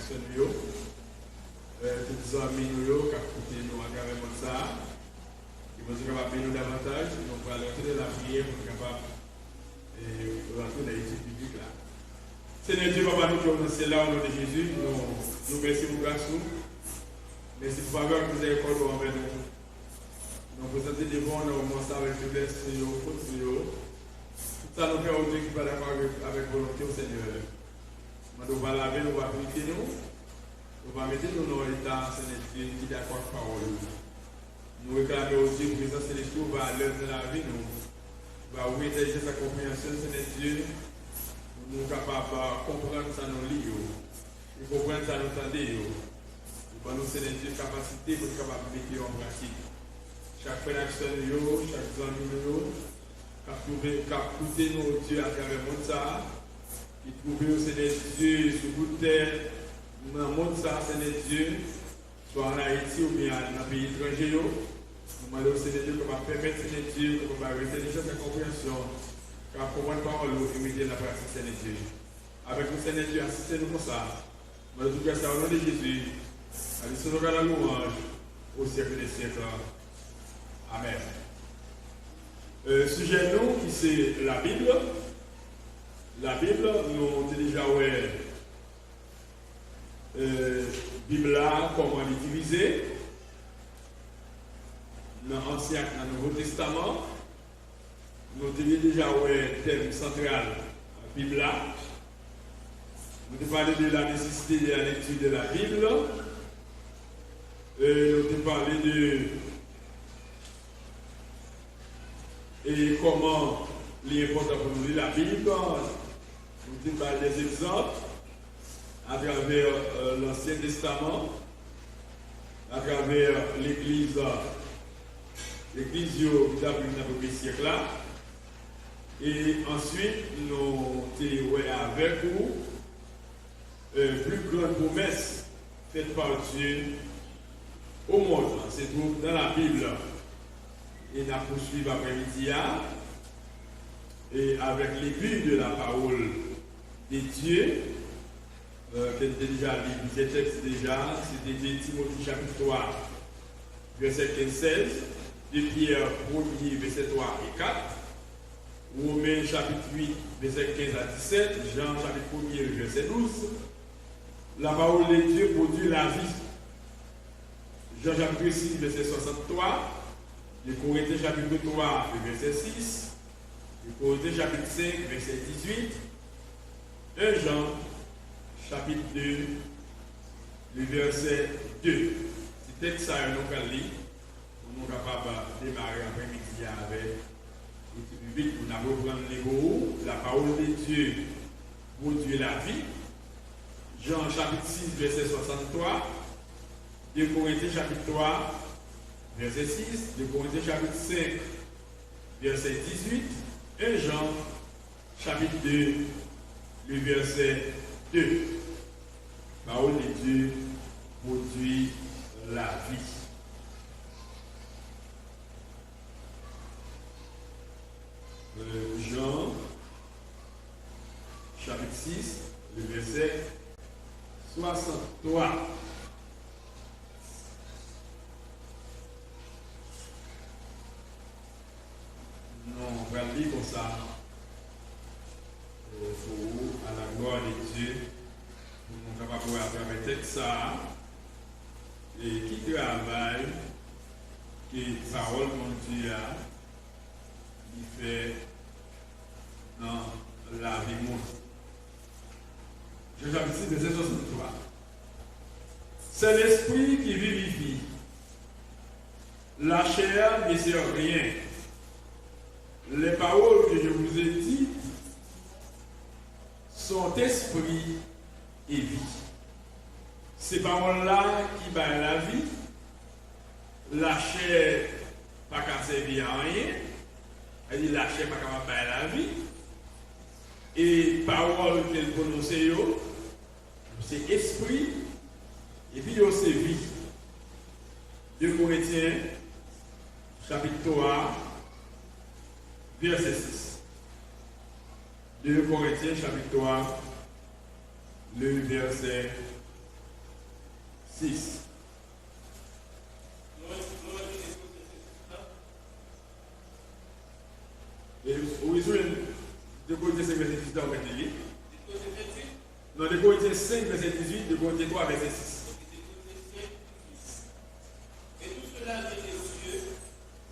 action, tous les amis qui ont écouté nous à travers ça. Ils vont être capables de nous davantage. Nous allons rentrer dans la prière pour être capables de rentrer dans l'étude biblique là. Seigneur Dieu, Papa, nous qui sommes là au nom de Jésus, nous merci pour grâce. Merci pour faveur que vous avez accordé envers nous. Nous présentons devant nous, nous avec faiblesse, faute, tout ça nous fait au Dieu qui va d'accord avec volonté au Seigneur. Nous va laver, nous va purifier nous. Nous va mettre nous dans l'état, Seigneur Dieu, qui est d'accord avec parole. Nous réclamons au Dieu que présence célestiale va à l'œuvre de la vie, nous va ouvrir intelligence et compréhension, Seigneur Dieu. Nous sommes capables de comprendre ça nous lit, de comprendre ça nous tendez. Nous avons Seigneur Dieu capacité pour être capable de mettre en pratique. Chaque action, chaque zone, qui a coûté nos Dieu à travers le monde, qui trouve Seigneur Dieu sur toute terre, dans le monde, Seigneur Dieu, soit en Haïti ou bien dans les pays étrangers. Nous demandons Seigneur Dieu qu'on va permettre Seigneur Dieu, qu'on va avoir intelligence et compréhension, qu'on va comprendre parole et mettre la pratique Seigneur Dieu. Avec nous Seigneur Dieu, assistez-nous pour ça. Nous demandons tout ça au nom de Jésus. Allez, la louange au siècle des siècles. Amen. Sujet nous, qui c'est la Bible. La Bible, nous avons déjà Bible là, comment elle est divisée. Dans l'Ancien et dans le Nouveau Testament. Nous avons déjà thème central, la Bible là. Nous avons parlé de la nécessité de la lecture de la Bible. Nous avons parlé de et comment il est important pour nous lire la Bible. Nous avons parlé des exemples à travers l'Ancien Testament, à travers l'Église qui a pris dans le premier siècle là. Et ensuite, nous avons avec vous plus grande promesse faite par Dieu au monde, c'est tout dans la Bible. Et nous poursuivons après-midi et avec les buts de la parole de Dieu, qui était déjà lu, ce texte déjà, c'était de Timothée chapitre 3, verset 15-16, de Pierre 1er, verset 3 et 4, Romains chapitre 8, verset 15 à 17, Jean chapitre 1er, verset 12. La parole de Dieu produit la vie. Jean chapitre 6, verset 63. Les Corinthiens chapitre 3, verset 6. Les Corinthiens chapitre 5, verset 18. 1 Jean chapitre 2, le verset 2. C'est texte ça, nous allons lire. Nous sommes capables de démarrer après-midi avec l'étude biblique. Nous allons prendre les mots. La parole de Dieu produit la vie. Jean chapitre 6, verset 63, 2 Corinthiens chapitre 3, verset 6, 2 Corinthiens chapitre 5, verset 18, 1 Jean chapitre 2, le verset 2. Parole de Dieu produit la vie. Jean chapitre 6, le verset 63. Non, on va lire comme ça. À la gloire de Dieu. Nous sommes capables de faire un texte ça. Et qui travaille, qui parole mon Dieu a, qui fait dans la vie monde. Je j'habite ici, verset 63. C'est l'esprit qui vivifie. La chair ne sert rien. Les paroles que je vous ai dites sont esprit et vie. Ces paroles-là qui baillent la vie, la chair pas qu'à servir à rien, elle dit la chair pas qu'à bailler la vie, et paroles qu'elle prononce, c'est esprit, et puis c'est vie. 2 Corinthiens, chapitre 3, verset 6. 2 Corinthiens, chapitre 3, le verset 6. Et oui, de Corinthiens 5, verset 18, on va lire. Non, de Corinthiens 5, verset 18, de Corinthiens 3, verset 6. Et tout cela vient des cieux,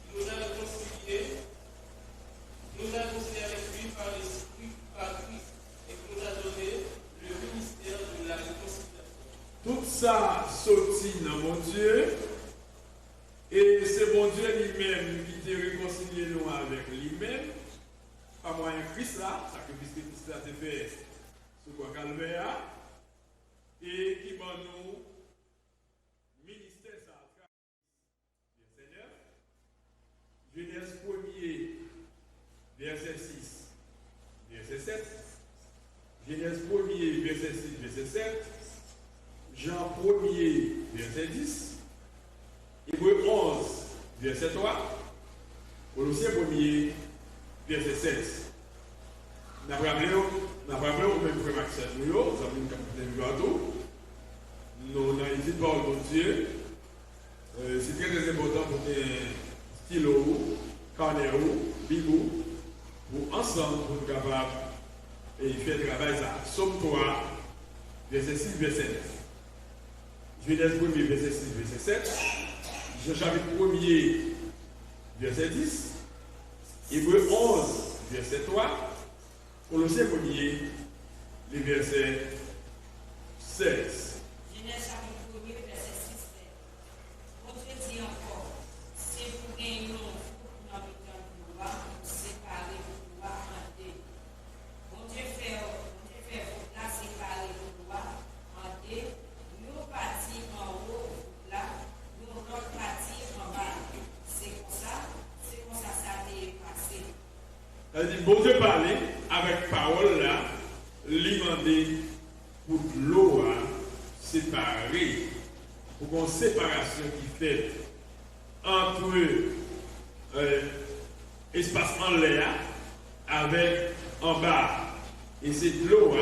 qui nous a réconciliés, avec lui par l'Esprit, par Christ, et qui nous a donné le ministère de la réconciliation. Tout ça sortit dans mon Dieu, et c'est mon Dieu lui-même qui t'a réconcilié nous avec lui-même, par moyen de Christ là, sacrifice que Christ a fait sur quoi Calvaire, et qui m'a nous ministère ça. Seigneur, Genèse 1er, verset 6, verset 7, Genèse 1er, verset 6, verset 7, Jean 1er, verset 10, Hébreu 11, verset 3, Colossiens 1er, verset 16. Nous avons rappelé au même frère Maxime, nous avons une capitaine nous avons une petite parole de Dieu. C'est très important pour que stylo, carnet, bibou, pour ensemble, pour être capable de faire le travail. Somme 3, verset 6, verset 9. Genèse 1er, verset 6, verset 7. Jean chapitre 1er, verset 10. Hébreu 11, verset 3. Colossiens 1er, le verset 16. Genèse chapitre 1er, verset 6. Mon Dieu dit encore, c'est pour gagner dans le temps de loi, pour séparer le loi en deux. Mon Dieu fait là séparer le loi en deux. Nous partis en haut, là, nous l'autre partie en bas. C'est comme ça ça t'est passé. C'est-à-dire, bon Dieu parlait avec parole là, lui demander pour l'eau séparer, pour une séparation qui fait entre espace en l'air avec en bas. Et c'est l'eau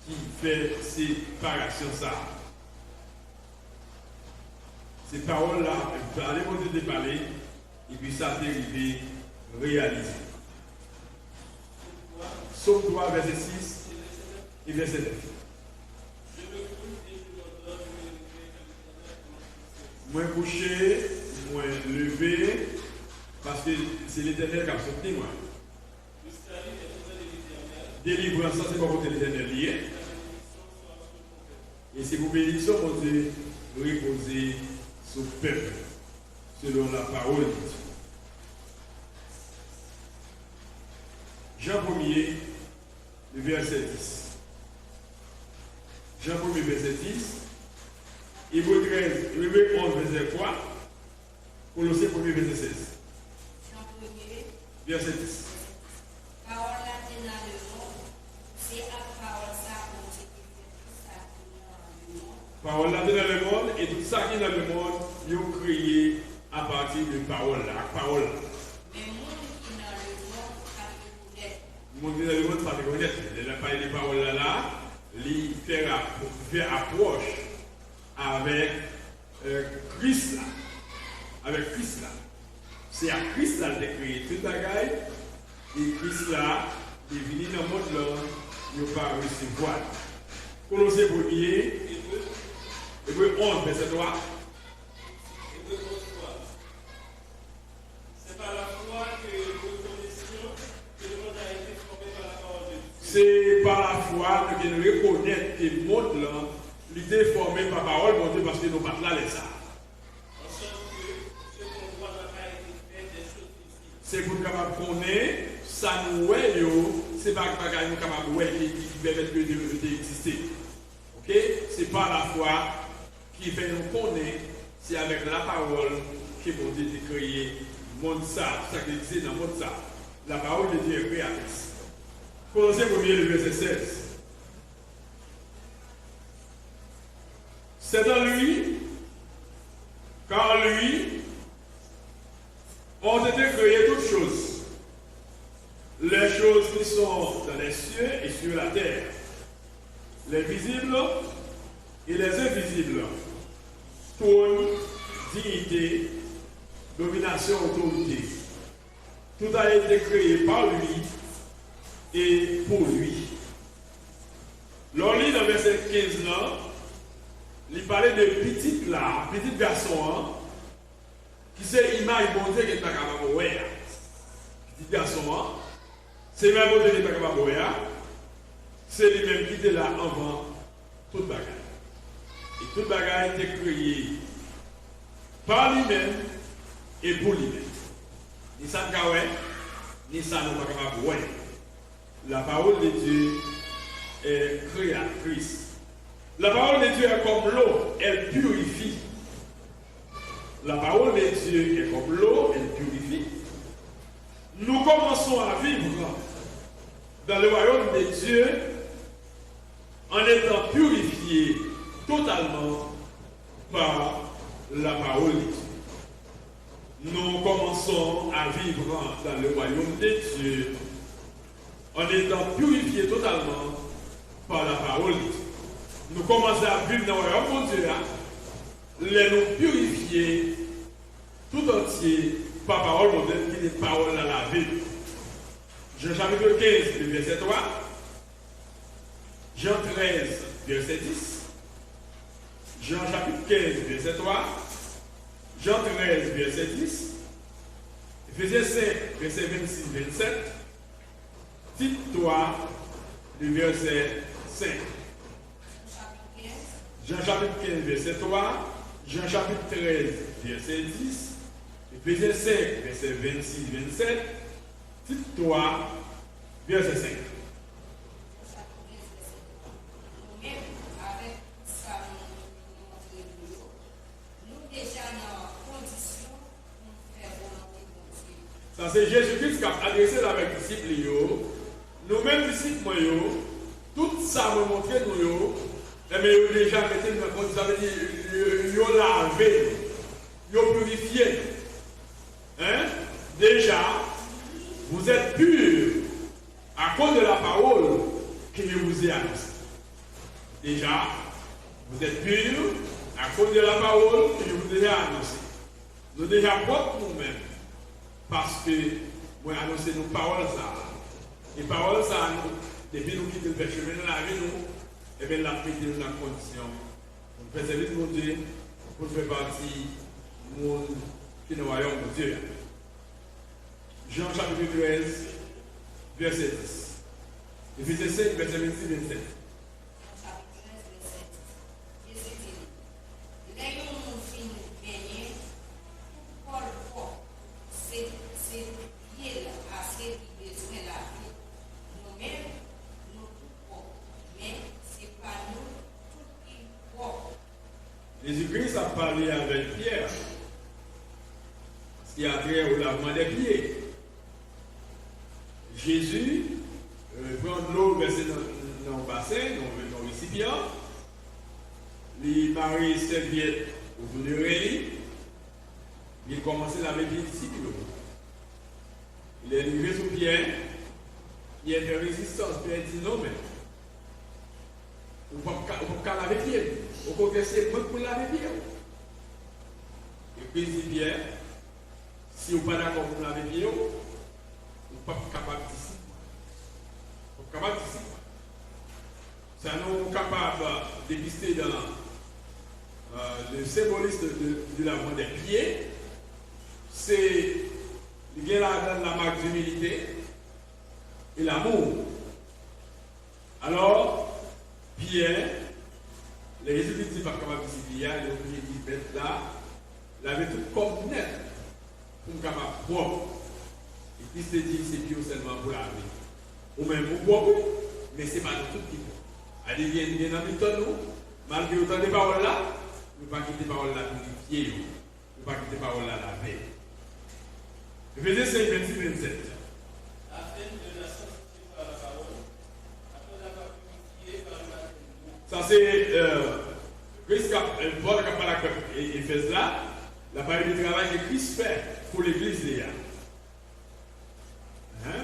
qui fait séparation ça. Ces paroles-là, parler, mon Dieu de parler, et puis ça t'est arrivé réalisé. Somme 3, verset 6 et verset 9. Moins couché, moins levé, parce que c'est l'Éternel qui a soutenu moi. Délivrance, ça c'est pas pour l'Éternel lié. Et c'est pour bénédiction, mon Dieu, reposer sur le peuple, selon la parole de Dieu. Jean 1er, le verset 10. Jean 1er, verset 10. Hébreu 13, Hébreu 11, verset 3. Colossiens 1er, verset 16. Jean 1er, verset 10. Parole là dans le monde, c'est à parole ça pour ce qui fait tout ça qui est dans le monde. Parole là dans le monde, et tout ça qui est dans le monde, ils ont créé à partir de parole là. Parole là. Mais le monde qui est dans le monde, pas de connaître. Le monde qui est dans le monde, pas de connaître. Il a parlé des paroles là, il fait approche avec Christ là. Avec Christ là. C'est à Christ là de créer toute la gaille. Et Christ là, il est venu dans le monde là, il n'a pas recevoir. Colossiens 1er, Hébreu 11, verset 3. Hébreu 11, 3. C'est par la foi que nous connaissions que le monde a été formé par la parole de Dieu. C'est par la foi que nous reconnaissons que le monde là, il était formé par la parole de Dieu parce que nous ne sommes pas là les ça. En sorte que ce qu'on voit n'a pas été fait des choses visibles. C'est pour nous capables de connaître, ça nous est, c'est pas que nous capables de voir qui permet d'exister. Ok? C'est par la foi qui fait nous connaître, c'est avec la parole que mon Dieu a créé le monde ça, ça qui existe dans le monde ça. La parole de Dieu est créatrice. Colossiens 1er, le verset 16. C'est dans lui, car lui, ont été créées toutes choses. Les choses qui sont dans les cieux et sur la terre. Les visibles et les invisibles. trône, dignité, domination, autorité. Tout a été créé par lui et pour lui. L'on lit dans verset 15 là, il parlait de petit là, petit garçon, hein, qui c'est image bon Dieu qui est capable de voir. Petit garçon, hein, c'est même bon Dieu qui est capable de voir. C'est lui-même qui était là avant toute bagaille. Et toute bagaille a été créée par lui-même et pour lui-même. Ni ça ni ça nous pas capable de voir. La parole de Dieu est créatrice. La parole de Dieu est comme l'eau, elle purifie. La parole de Dieu est comme l'eau, elle purifie. Nous commençons à vivre dans le royaume de Dieu en étant purifiés totalement par la parole de Dieu. Nous commençons à vivre dans le royaume de Dieu en étant purifiés totalement par la parole de Dieu. Nous commençons à vivre dans le royaume de Dieu, les nous purifier tout entier par parole modèle qui est parole à la vie. Jean chapitre 15, verset 3. Jean 13, verset 10. Jean chapitre 15, verset 3. Jean 13, verset 10. Éphésiens 5, verset 26-27. Tite 3, le verset 5. Jean chapitre 15, verset 3. Jean chapitre 13, verset 10. Éphésiens 5, verset 26-27. Tite 3, verset 5. Ça c'est Jésus-Christ qui a adressé avec les disciples. Nous-mêmes disciples, tout ça me montre nous, mais nous déjà mettez dans condition, ça veut dire nous lavé, nous purifié. Hein? Déjà, vous êtes purs à cause de la parole que je vous ai annoncée. Déjà, vous êtes purs à cause de la parole que je vous ai annoncée. Nous déjà propres nous-mêmes. Parce que moi annoncer nos paroles ça. Les paroles ça nous, depuis nous quitter le péché, nous la vie nous, et bien la mettez nous dans la condition. Nous faisons service de Dieu pour faire partie du monde qui est dans le royaume de Dieu. Jean chapitre 13, verset 10. Éphésiens 5, verset 26-27. Jésus-Christ a parlé avec Pierre, ce qui a trait au lavement des pieds. Jésus prend de l'eau versée dans le bassin, dans le récipient, il marie serviette autour de l'oreille, il commence à laver les disciples. Il est arrivé sous Pierre, il y a une résistance, Pierre dit non, mais on ne peut pas laver les pieds. Au contraire, c'est bon pour laver les pieds. Et puis il dit Pierre, si vous n'êtes pas d'accord pour laver les pieds, vous n'êtes pas capable d'ici. Vous n'êtes pas capable d'ici. Ça nous est capable de dépister dans le symbolisme de lavement des pieds. C'est la marque d'humilité et l'amour. Alors, Pierre, les Jésus ne sont pas capables de se dire, les obligés de mettre là, laver tout comme net, pour capable propre. Et puis se dit, c'est Dieu seulement pour laver. Ou même pour propre, mais ce n'est pas tout qui peut. Allez, il y a dans nous, malgré autant de paroles là, nous ne pouvons pas quitter les paroles là purifiées, nous ne pouvons pas quitter les paroles là laver. Éphésiens 5, 26-27. Afin de la sanctifier par la parole, après l'avoir purifié par le baptême. Ça c'est Christ Paul qui a parlé avec Éphèse là, la parole du travail que Christ fait pour l'église là. Hein?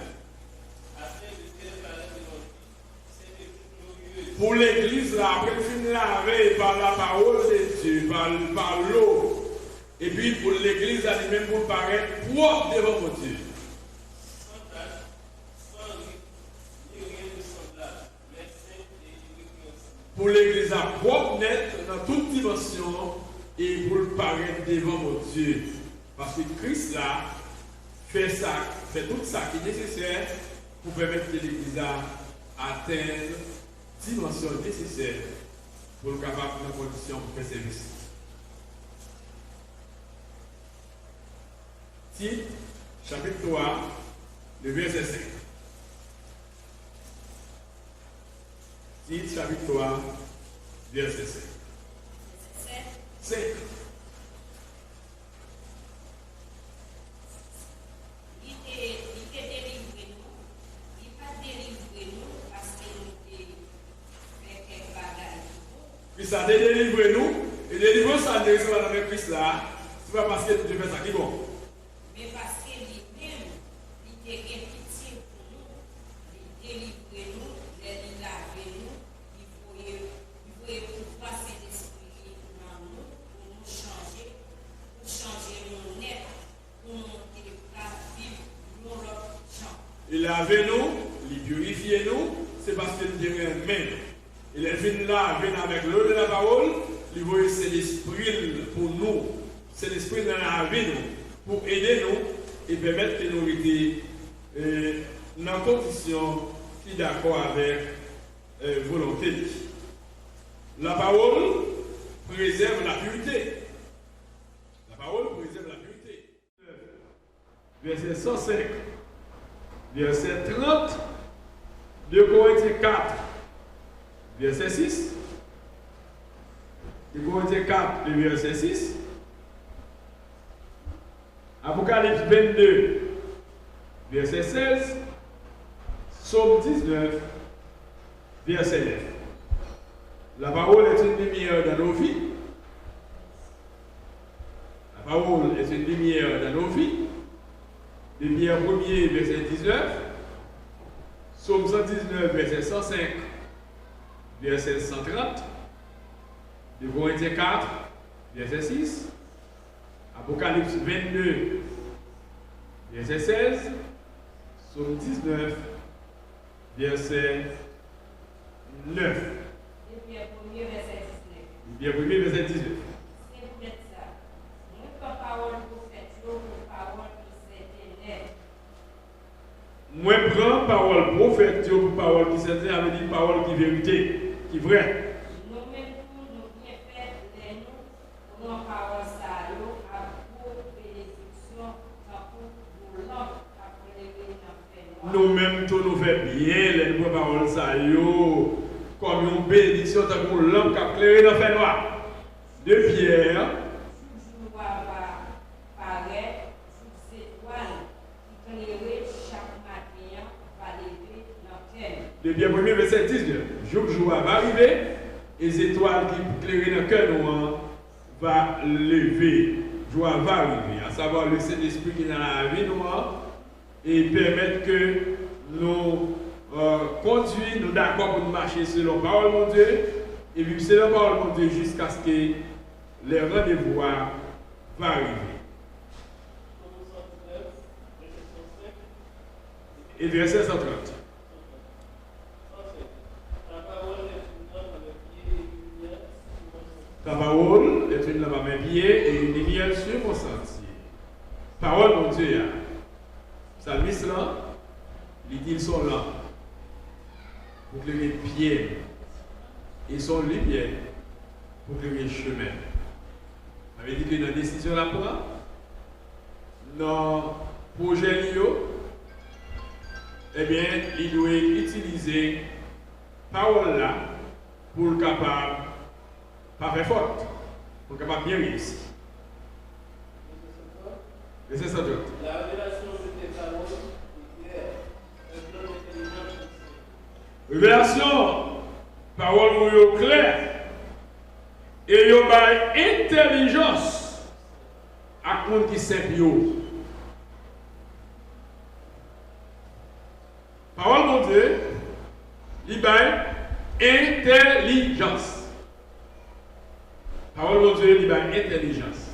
Afin de faire par la vie, c'est glorieux. pour l'église, là, après le film lavé par la parole de Dieu, par l'eau, et puis pour l'église elle-même pour paraître propre devant mon Dieu. Pour l'église à propre, net, dans toute dimension, et pour le paraître devant mon Dieu. Parce que Christ là, fait tout ça qui est nécessaire pour permettre que l'église à atteindre la dimension nécessaire pour le capable de la condition pour faire service. Tite, chapitre 3, le verset 5. Tite, chapitre 3, verset 5. 5. Christ a délivré nous, et délivrance ça ne pas avec Christ là, c'est pas parce que Dieu fait ça qui est bon. Mais parce que lui-même, il était pitié pour nous, il délivre nous, il lave nous, il faut pouvoir cet esprit dans nous, pour nous changer nos net, pour monter la vie, nous l'autre champ. Il lave nous, il purifie nous, c'est parce qu'il dit même. Il est venu là, venu avec l'eau de la parole, il voit c'est l'esprit pour nous, c'est l'esprit dans la vie nous, pour aider nous et permettre que nous étions dans une condition qui est d'accord avec volonté. La parole préserve la pureté. La parole préserve la pureté. Verset 105, verset 30, 2 Corinthiens 4. Verset 6. 2 Corinthiens 4, le verset 6. Apocalypse 22, verset 16. Psaume 19, verset 9. La parole est une lumière dans nos vies. La parole est une lumière dans nos vies. Lumière 1er, verset 19. Psaume 119, verset 105. Verset 130, 2 Corinthiens 4, verset 6, Apocalypse 22, verset 16, Psaume 19, verset 9. Et puis, premier verset 19. Bien, premier verset 19. C'est peut-être ça. Nous, comme parole prophète, pour parole qui s'est Moi, prends parole prophète pour parole qui s'est avec une parole qui est vérité. Qui est vrai. Nous-mêmes, nous bien fait les nous, pour nos paroles, ça, à pour bénédiction, pour l'homme, après les bénédictions. Nous-mêmes, tout nous fait bien les nouvelles paroles, ça, comme une bénédiction, pour l'homme qui a clairé dans le fait noir. De Pierre. Toujours paraître sous ces étoiles qui éclairent chaque matin, va lever dans le cœur. De Pierre 1er, verset 19. Jour va arriver, et les étoiles qui éclairent dans le cœur noir va lever. Joie va arriver, à savoir le Saint-Esprit qui est dans la vie noire et permettre que nous conduisons, nous d'accord pour nous marcher selon la parole de Dieu et vivre selon la parole de Dieu jusqu'à ce que les rendez-vous va arriver. Et verset 130. Ta parole est une lampe à mes pieds et une lumière sur mon sentier. Parole, mon Dieu. Psalmiste là, il dit qu'ils sont là pour éclairer les pieds. Ils sont lumière pour éclairer le chemin. On avait dit que dans la décision là pour dans le projet Lio, eh bien, il doit utiliser parole là pour le capable pas faire faute, pour capable bien réussir. Et c'est ça tout. La révélation de tes paroles est claire, un plan d'intelligence. Révélation, parole claire, et il y a intelligence à monde qui simple. Parole de Dieu, il y a intelligence. Parole de Dieu, il y a intelligence.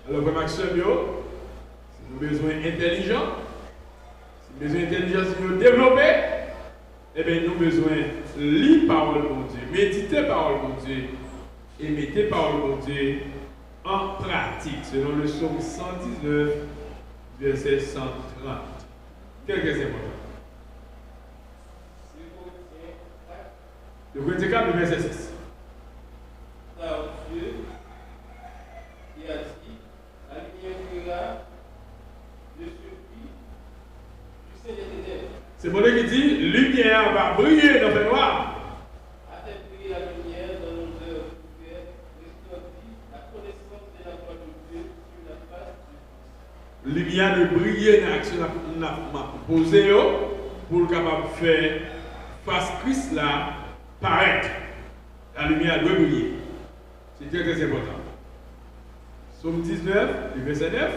Alors, frère Maxime, si nous avons besoin d'intelligence, si nous avons besoin d'intelligence pour nous développer, eh bien, nous avons besoin de lire parole de Dieu, méditer parole de Dieu et mettre parole de Dieu en pratique, selon le psaume 119, verset 130. Quel que c'est important? Le Corinthiens 4, le verset 6. Car Dieu qui a dit, la lumière brillera de celui du Seigneur des ténèbres. C'est mon Dieu qui dit, lumière va briller dans le noir. A fait briller la lumière dans nos heures ouvertes, resplendit la connaissance de la gloire de Dieu sur la face du Christ. Lumière de briller dans l'action que m'a posée pour le capable de faire face Christ là paraître. La lumière doit briller. C'est très très important. Psaume 19, le verset 9.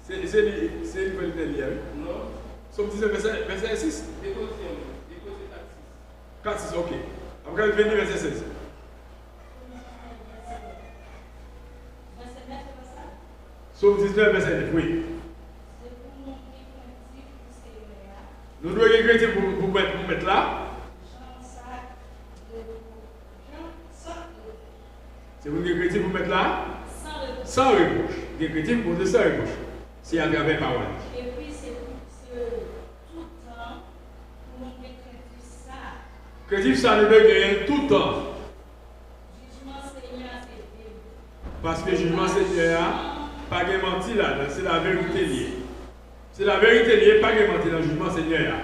C'est une bonne lire. Non, Psaume 19, verset 6. déposez 4, 6, ok. Après, venir verset 16. Psaume 19, verset 9, oui. Nous devons regretter pour mettre là. C'est vous regretter pour mettre là. Sans reproche. Regretter pour dire sans reproche. C'est à travers parole. Et puis c'est tout le temps pour nous écrire ça. Créatif, ça nous doit gagner tout le temps. Jugement Seigneur, c'est Dieu. Parce que jugement Seigneur, pas de mentir là, c'est la vérité liée. C'est la vérité liée, pas de mentir dans le jugement Seigneur.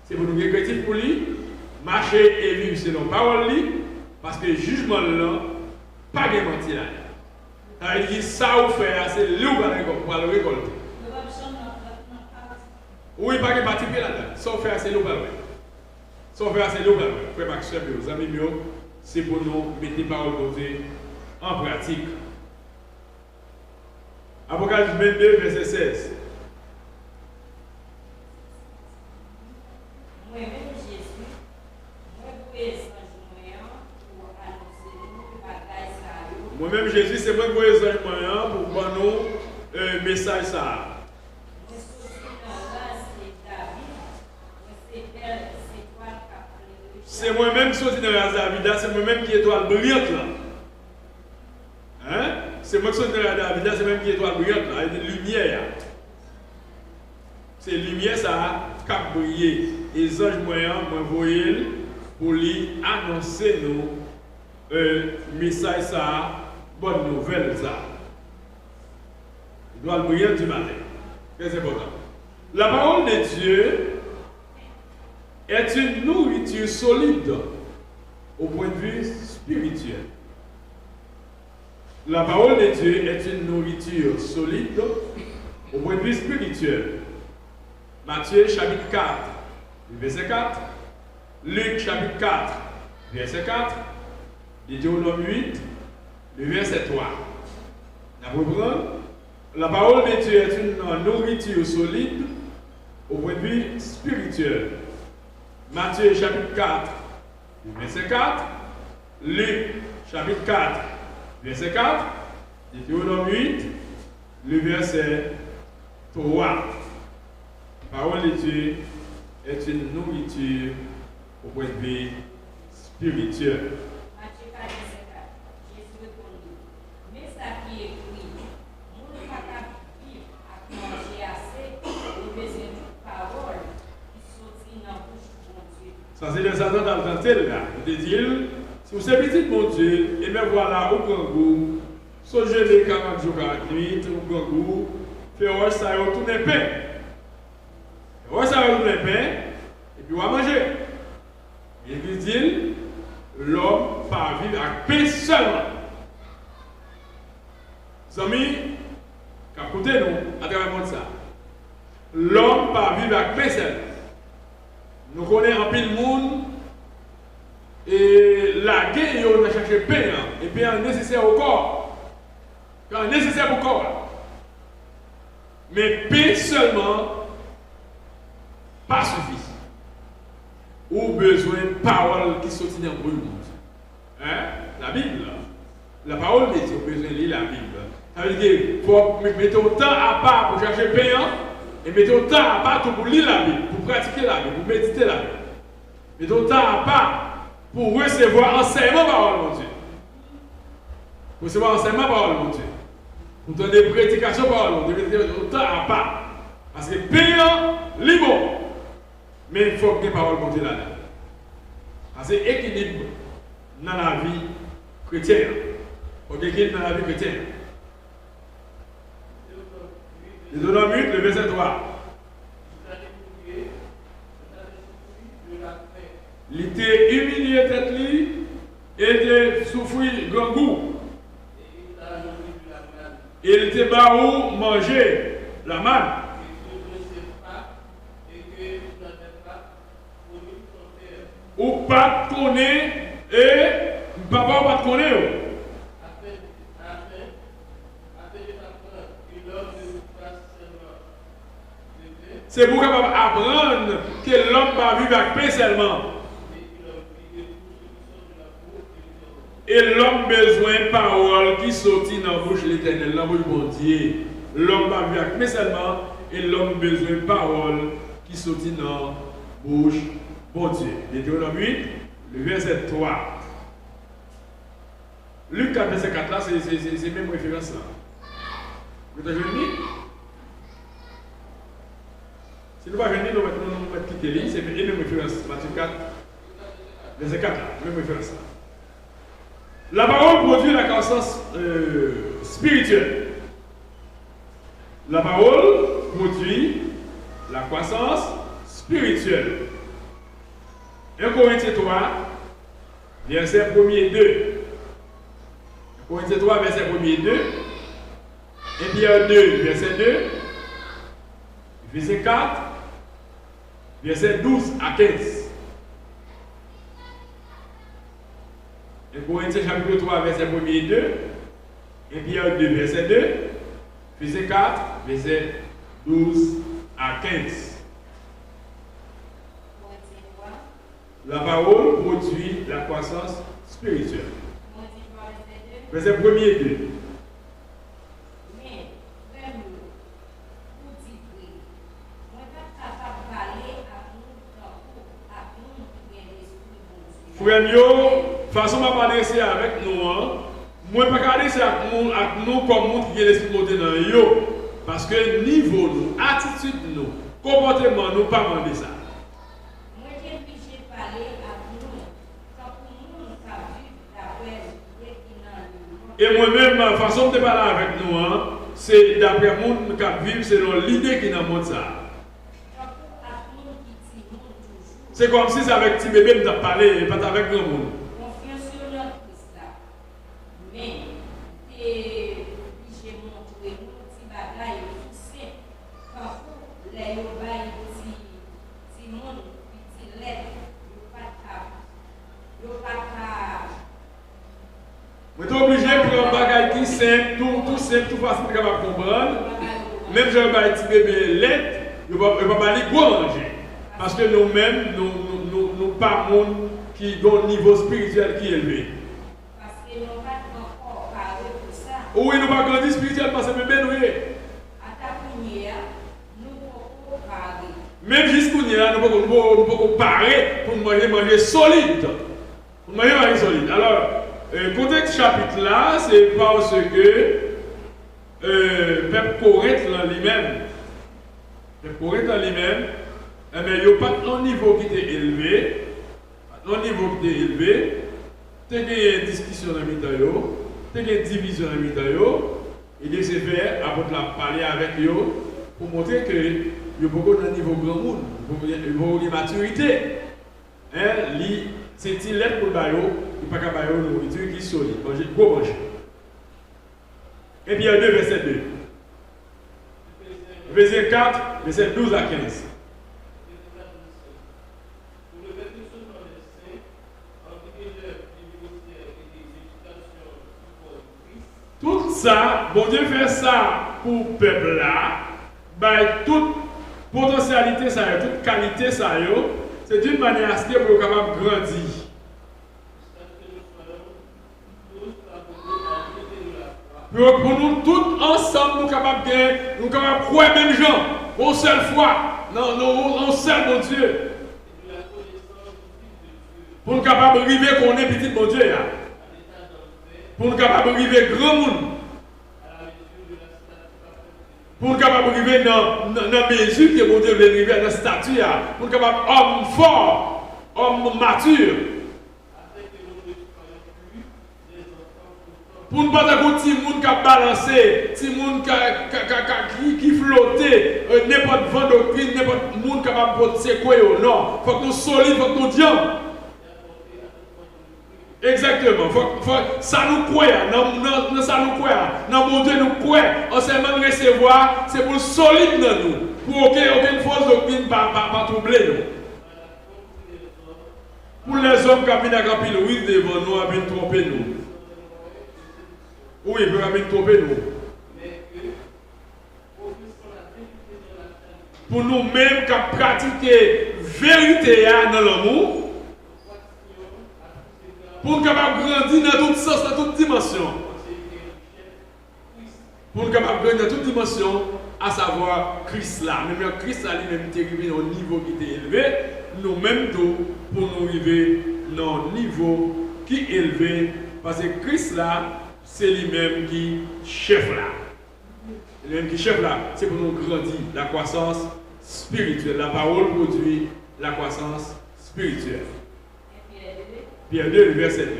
C'est pour nous créatif pour lui, marcher et vivre selon parole lui, parce que le jugement là, pas de mentir là. Ça veut dire ça vous fait, c'est lui pour le récolter. Oui, pas de participer là-dedans. Ça vous fait, c'est lui pour le récolter. Ça vous fait, c'est lui pour le récolter. Frère Maxime, mes amis, c'est pour nous mettre parole de Dieu en pratique. Apocalypse 22, verset 16. Moi-même, Jésus, moi, pour moi-même, Jésus, c'est moi qui vous ai pour nous message ça. C'est moi-même qui suis dans la Davida, c'est moi-même qui est étoile brillante là. Hein? C'est moi qui suis dans la Davida, c'est moi-même qui est étoile brillante là. Il y a des lumières. C'est lumière ça qui a brillé. Et les anges moyens m'envoient pour lui annoncer nous message ça, bonne nouvelle ça. Il doit le briller du matin. Très important. La parole de Dieu est une nourriture solide au point de vue spirituel. La parole de Dieu est une nourriture solide au point de vue spirituel. Matthieu chapitre 4, verset 4. Luc chapitre 4, verset 4. Deutéronome 8, le verset 3. La parole de Dieu est une nourriture solide au point de vue spirituel. Matthieu chapitre 4, verset 4. Luc chapitre 4, verset 4. Deutéronome 8, le verset 3. La parole de Dieu est une nourriture au point de vue spirituel. Matthieu 4, verset 4. Jésus répondit, mais ça qui est écrit, nous ne pouvons pas vivre à manger assez, nous besoin de parole qui sortit dans la bouche de mon Dieu. Ça, c'est le Satan dans le temps là. Il te dit, si vous êtes petit, mon Dieu, et bien voilà, au grand goût, songez les 40 jours, 40 nuits, au grand goût, faites ça, et retournez pain. Ouais, ça va nous le pain, et puis on va manger. Il dit, l'homme pas vivre avec pain seulement. Amis, écoutez nous à travers le monde ça. L'homme pas vivre avec pain seulement. Nous connaissons un peu le monde, et la guerre, on a cherché pain, et pain est nécessaire au corps. Pain est nécessaire pour le corps. Mais pain seulement, ça ne suffit pas. Il faut ou besoin de parole qui sortit dans le monde. Hein? La Bible. La parole de Dieu, besoin de lire la Bible. Ça veut dire qu'il faut mettre autant à part pour chercher payant et mettre autant à part pour lire la Bible, pour pratiquer la Bible, pour méditer la Bible. Mettre autant à part pour recevoir enseignement parole de Dieu. Pour recevoir enseignement parole de Dieu. Pour donner des prédications parole de Dieu. Mettre autant à part. Parce que payant, libre. Mais il faut que les paroles de Dieu là-dedans. Parce que équilibre dans la vie chrétienne. Il faut équilibre dans la vie chrétienne. Deutéronome 8, le verset 3. Il était humilié tête li, il était souffri grand goût. Il était baou manger la manne. Ou pas connaître et papa pas connaître. C'est pour apprendre que l'homme va vivre avec paix seulement. Et l'homme besoin de paroles qui sortent dans la bouche de l'Éternel, dans la bouche de mon Dieu. L'homme va vivre avec paix seulement. Et l'homme besoin de paroles qui sortent dans la bouche de mon Dieu. Deutéronome 8, le verset 3. Luc 4, verset 4 là, c'est même référence là. Vous avez vu? Si nous ne pouvons pas venir, nous allons quitter l'île, c'est la même référence. Matthieu 4, verset 4 là, même référence là. La parole produit la croissance spirituelle. La parole produit la croissance spirituelle. 1 Corinthiens 3, verset 1 et 2. 1 Corinthiens 3, verset 1 et 2. 1 Pierre 2, verset 2. Verset 4, verset 12 à 15. 1 Corinthiens chapitre 3, verset 1 et 2. 1 Pierre 2, verset 2. Verset 4, verset 12 à 15. La parole produit la croissance spirituelle. Verset 1 et 2. Frère, façon de parler ici avec nous, moi je ne peux pas parler avec nous comme nous qui est l'esprit monté dans nous. Parce que niveau nous, attitude nous, comportement nous, pas demander ça. Moi je vais parler avec nous comme nous qui vivre d'après l'idée qui est dans nous. Et moi-même, ma façon de parler avec nous, c'est d'après le monde qui vivre selon l'idée qui est dans le monde ça. C'est comme si c'est avec petit bébé que tu parlé et pas avec grand monde. Confiance sur notre Christ là. Mais, j'ai montré nos petits bagailles tout simple. Quand les yobaïs, si monde, petit lettre, yo pas Mais tu es obligé de prendre un bagage qui simple, tout simple, tout facile de comprendre. Même si on a un petit bébé lettre, il ne va pas aller quoi manger. Parce que nous-mêmes, nous pas monde qui ont un niveau spirituel qui est élevé. Parce que nous n'avons pas encore parlé de ça. Oui, nous pas grandi spirituellement, c'est bébé nous. À ta première, nous ne pouvons pas parler. Même jusqu'à nous ne pouvons pas parler pour manger solide. Pour manger solide. Alors, le contexte chapitre là, c'est parce que peuple Corinthe lui-même, eh bien, il n'y a pas un niveau qui était élevé. Un niveau qui était élevé. Tu as une discussion dans le milieu, tu as une division dans le milieu. Il est fait après la parler avec eux pour montrer que il y a beaucoup de niveau grand monde, il y a une maturité. C'est une lettre pour le baillot, il n'y a pas qu'à baillot nourriture qui est solide. Gros manger. Et puis il y a 2 verset 2. Verset 4, verset 12 à 15. Tout ça, bon Dieu fait ça pour le peuple là, toute potentialité, ça, toute qualité, ça, C'est d'une manière à ce que vous êtes capable de grandir. Pour nous tous ensemble, nous sommes capables de croire même gens, une seule fois, non, un seul bon Dieu. Pour nous capables de arriver qu'on est petit bon Dieu. Pour nous capables de arriver grand monde. Pour nous capables d'arriver dans la mesure que mon Dieu veut arriver dans la statue. Pour nous capables d'homme fort, homme mature. Pour ne pas avoir des gens qui balancé, des gens qui flottent, n'importe vent doctrine, n'importe monde capable de séquer. Non, il faut que nous solides, il faut que nous disions. Exactement. Ça nous croit, non, ça nous croit. Non, mon Dieu nous croit. On sait même recevoir, c'est pour solide dans nous. Pour aucune fausse doctrine pas troubler nous. Pour les hommes qui viennent à Campil, oui, devant nous, viennent tromper nous. Oui, ils peuvent tromper nous. Pour nous-mêmes qui pratiquer vérité dans l'amour, pour nous capables de grandir dans tout sens, dans toute dimension. Pour nous capables de grandir dans toute dimension, à savoir Christ là. Même Christ là, lui-même, est arrivé au niveau qui était élevé, nous-mêmes, pour nous arriver dans un niveau qui est élevé, parce que Christ là, c'est lui-même qui chef là. Lui-même qui chef là, c'est pour nous grandir la croissance spirituelle. La parole produit la croissance spirituelle. Pierre 2, verset 2.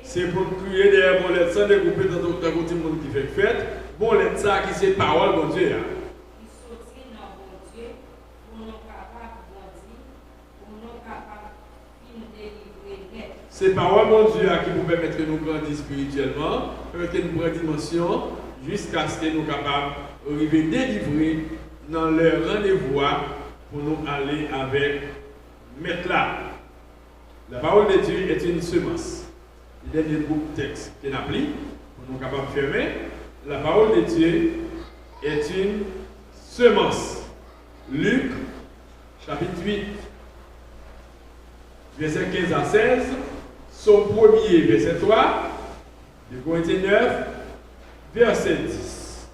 C'est pour crier des molettes sans découper dans tout le monde qui fait fête. Molette ça qui c'est parole, mon Dieu. C'est parole, mon Dieu, qui nous permet de nous grandir spirituellement, permet de nous prendre dimension, jusqu'à ce que nous soyons capables d'arriver délivrer dans le rendez-vous pour nous aller avec Maître là. La parole de Dieu est une semence. Le dernier groupe texte qui est appelé, pour nous capables de fermer. La parole de Dieu est une semence. Luc, chapitre 8, verset 15 à 16. Son premier, verset 3, de Corinthiens 9, verset 10.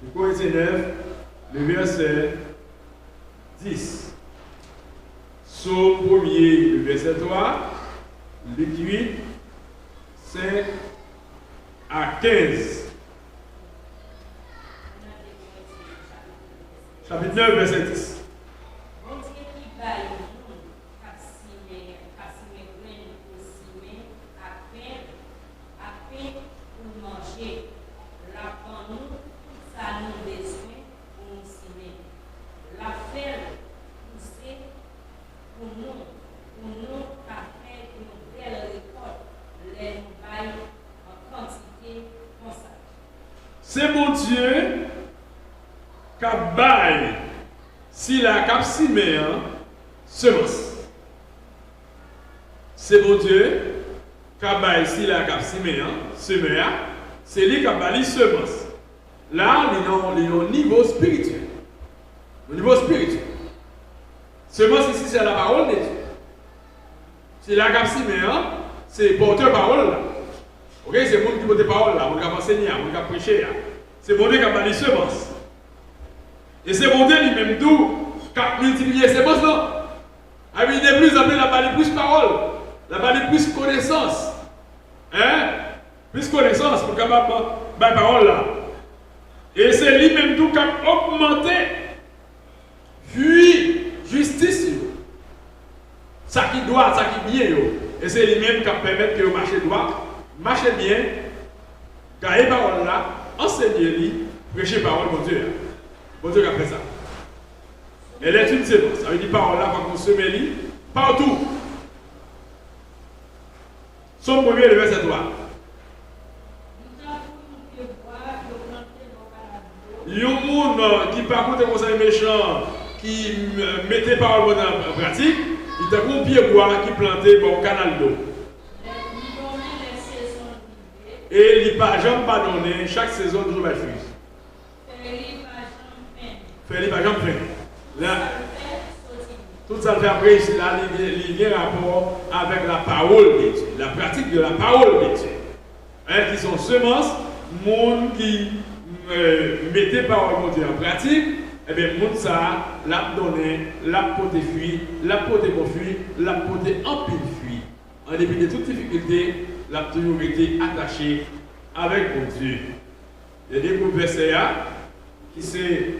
De Corinthiens 9, le verset 10. Son premier, le verset 3, Luc 8, 5 à 15. Chapitre 9, verset 10. C'est mon Dieu qui baille si la cap semence. C'est mon Dieu qui baille si la cap semence. C'est lui qui baille semence. Là, il y a un niveau spirituel. Au niveau spirituel. Semence ici, c'est la parole de Dieu. C'est la cap c'est porteur parole là. Ok, c'est le monde qui porte parole là, on va enseigner, on va prêcher là. C'est mon Dieu qui a bâti semence. Et c'est mon Dieu lui-même d'où qui a multiplié semence là. Il est plus appelé la bâti plus parole, la bâti plus connaissance. Hein? Plus connaissance pour capable bâti parole là. Et c'est lui-même d'où qui a augmenté. Puis justice. Ça qui doit, ça qui bien. Et c'est lui-même qui a permis que le marché droit. Marchez bien, gardez parole là, enseignez-lui, prêchez parole, mon Dieu. Mon Dieu qui a fait ça. Elle est une séquence. Ça veut dire parole là, quand on se met partout. Son premier, le verset 3. Il y a un monde qui parcourt des conseils méchants, qui mettait parole en pratique, il t'a un pied bois qui plantait bon canal d'eau. Et il pas jamais pardonné, chaque saison toujours va fuir. Faire pas jamais fait. Là, tout ça le fait après, là, il y a un rapport avec la parole de Dieu, la pratique de la parole de Dieu. Hein, qui sont semences, monde qui mettait parole de Dieu en pratique, et bien, monde ça, l'a donné, l'a porté fruit, l'a porté bon fruit, l'a porté en pile fruit. En dépit de toutes difficultés, l'a toujours été attaché avec mon Dieu. Il y a des groupes versets qui c'est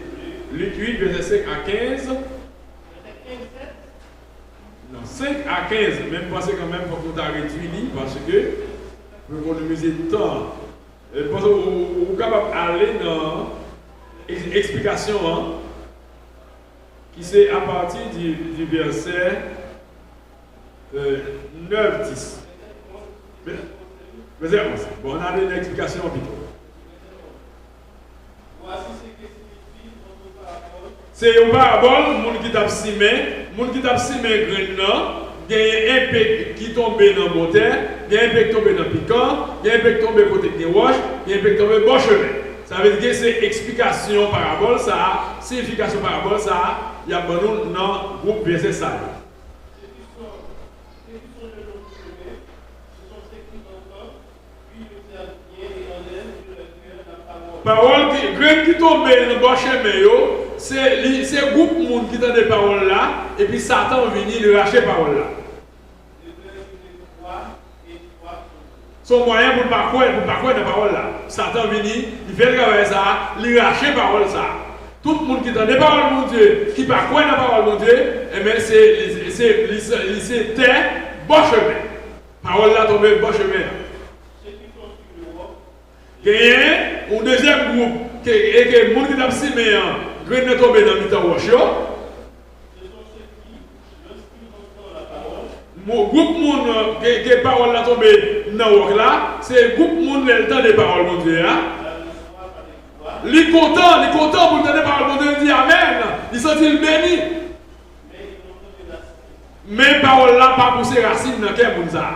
Luc 8, verset 5 à 15. Non, 5 à 15, même pensez quand même pour qu'on t'a réduit parce que pour économiser le temps. Parce que vous êtes capable d'aller dans l'explication qui c'est à partir du verset 9-10. Verset 11. Bon, on a une explication plutôt. Voici ce que signifie notre parabole. C'est une parabole, le monde qui tape simé grain, il y a un pec qui tombe dans le moteur, il y a un pec qui tombe dans le piquant, il y a un pec qui tombe côté de roche, il y a un pec qui tombe bon chemin. Ça veut dire que c'est explication parabole, ça, signification parabole, ça, il y a bon dans le groupe verset ça. Ceux qui sont le long du chemin, ce sont ceux qui entendent, puis le savent bien et enlèvent sur leur cœur la parole. Parole qui, grain qui tombe dans le bon chemin, c'est le groupe de monde qui donne des paroles là, et puis Satan vient le racher parole là. Son moyen pour ne pas croire dans la parole là. Satan vient, il fait le travail ça, il racher parole ça. Tout le monde qui donne des paroles mon Dieu, qui ne pas croire dans la parole mon Dieu, et bien c'est terre, bon chemin. Parole là tombe bon chemin. Il y a un deuxième groupe, et que le monde qui a simé, grain est tombé dans le temps roche. Mon groupe monde qui parole là tombé dans le là, c'est le groupe monde le temps des paroles mon Dieu. Il est content pour entendre des paroles mon Dieu, il dit amen. Il sent-il béni. Mais parole là pas pour ses racines dans quel monde ça.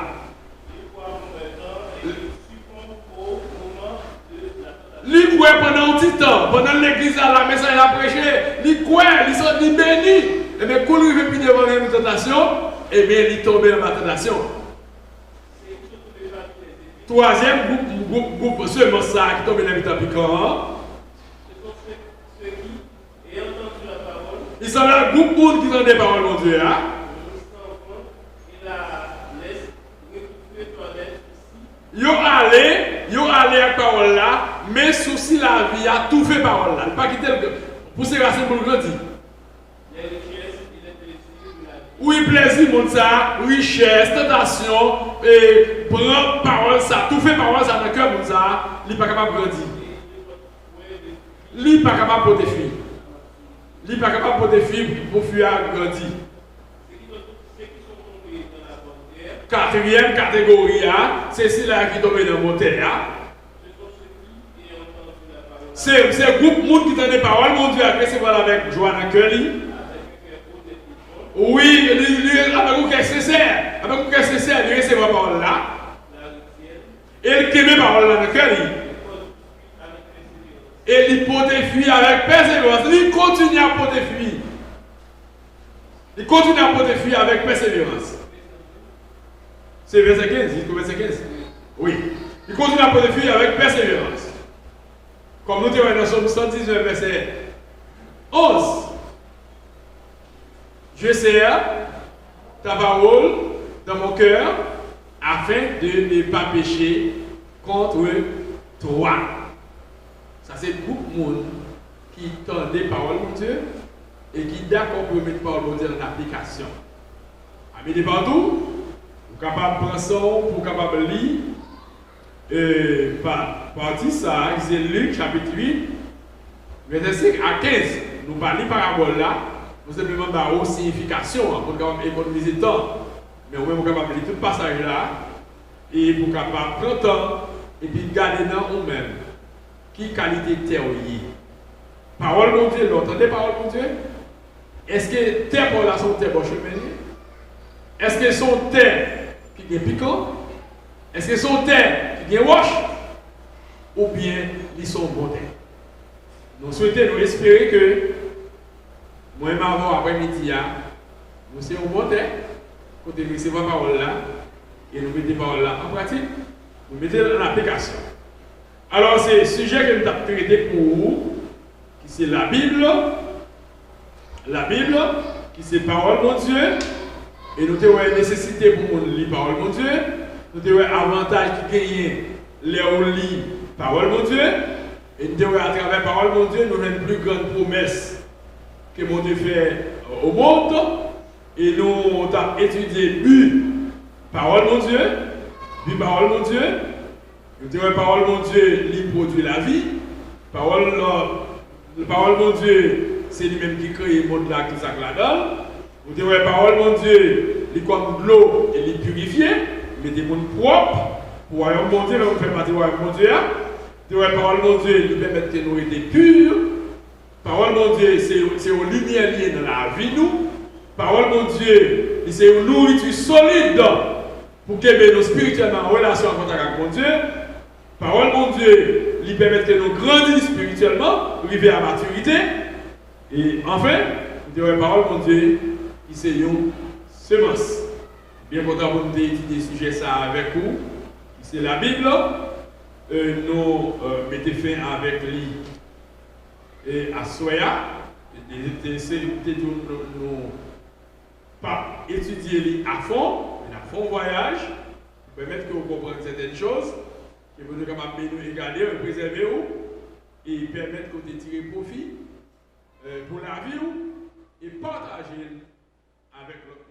Il croit pendant un petit temps, pendant l'église à la messe, il a prêché, il croit, il sont béni. Et bien, quand il veut plus devant une tentation, et bien, il tombe dans la tentation. Troisième groupe seulement ça qui tombe dans le temps piquant. Ils sont là, le groupe monde qui ont des paroles, mon Dieu. Yo allé avec parole là, mais souci la vie a tout fait parole là. Il pas quitter pour ses racines pour le grandir. Oui, plaisir, mon ça, richesse, tentation, et prendre parole ça, tout fait parole ça dans le cœur, mon ça, il n'est pas capable de grandir. Il n'est pas capable de défier. Il n'est pas capable de défier pour fuir grandir. Quatrième catégorie, c'est celle-là qui tombe dans mon terre. C'est le groupe de monde qui donne des paroles, mon Dieu, après c'est voilà avec Joanna Kelly. Oui, avec un cœur sincère. Avec un cœur sincère, il recevait la parole là. Et il aimait la parole là dans le cœur. Et il portait fuir avec persévérance. Il continue à porter fuir. Il continue à porter fuir avec persévérance. C'est verset 15, il verset 15. Oui. Il continue à porter fuir avec persévérance. Comme nous avons dans Somme 119, verset 11. Je serre ta parole dans mon cœur afin de ne pas pécher contre toi. Ça, c'est beaucoup de monde qui tend des paroles de Dieu et qui d'accord pour mettre parole de Dieu dans l'application. Amis de partout, vous êtes capable de prendre ça, vous êtes capable de lire. Partie ça, c'est Luc chapitre 8, verset 5 à 15. Nous parlons de parabole là. Nous simplement dar une signification pour économiser le temps. Mais vous êtes capable de lire tout le passage là et vous êtes capable de prendre le temps et puis garder dans vous-même qui qualité terre est. Parole de Dieu, vous entendez parole de Dieu? Est-ce que terre pour la sont terre bon chemin? Est-ce que sont terre qui est piquant? Est-ce que sont terre qui est roche? ou bien ils sont bons. Nous souhaitons, nous espérer que moi et Marvin après-midi, nous sommes bons côté nous recevons la parole là et nous mettons la parole là en pratique, nous mettons en application. Alors c'est le sujet que nous avons traité pour vous, qui c'est la Bible, qui c'est parole de Dieu, et nous avons une nécessité pour nous lire parole de Dieu, nous avons un avantage qui gagne les lire parole de Dieu, et nous avons à travers parole de Dieu, nous avons une plus grande promesse que mon Dieu fait au monde, et nous avons étudié parole de Dieu, parole de Dieu. Nous avons parole de Dieu qui produit la vie. Parole de Dieu, c'est lui-même qui crée le monde là, qui ça là-dedans. Nous avons parole de Dieu qui comme de l'eau et qui purifie, mais des mondes propres. Pour royaume de Dieu, nous faisons partie du royaume de Dieu. Nous avons parole de Dieu qui permet que nous soyons purs. Parole de Dieu, c'est une lumière liée dans la vie nous. Parole de Dieu, c'est une nourriture solide pour que nous spirituellement en relation en contact avec mon Dieu. Parole de Dieu lui permet que nous grandissions spirituellement, arriver à maturité. Et enfin, nous avons parole de Dieu qui c'est une semence. Bien content pour nous étudier ce sujet ça avec vous. C'est la Bible. Nous mettons fin avec lui et à Soya. Nous pas étudier lui à fond, mais à fond voyage, pour permettre que vous compreniez certaines choses. Et vous êtes capable de nous regarder, de préserver et permettre que vous tirez profit pour la vie et partager avec l'autre.